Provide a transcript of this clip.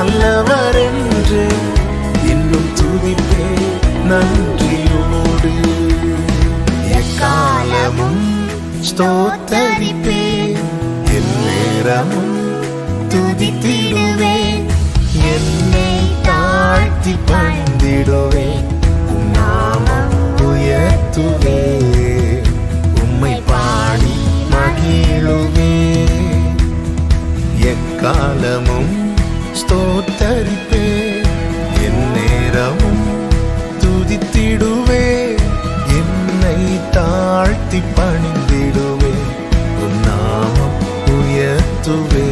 நல்லவர் என்று இன்னும் துதிப்பே நன்றியோடு. எக்காலமும் ஸ்தோத்தரிப்பேன், எந்நேரமும் துதித்திடுவேன். என்னை தாழ்த்தி பணிந்திடுவேன், உம் நாமம் உயர்த்துவேன். உம்மை பாடி மகிழுவேன். எக்காலமும் ஸ்தோத்தரிப்பேன், எந்நேரமும் துதித்திடுவேன். என்னை தாழ்த்தி பணிந்திடுவேன், உம் நாமம் உயர்த்துவேன்.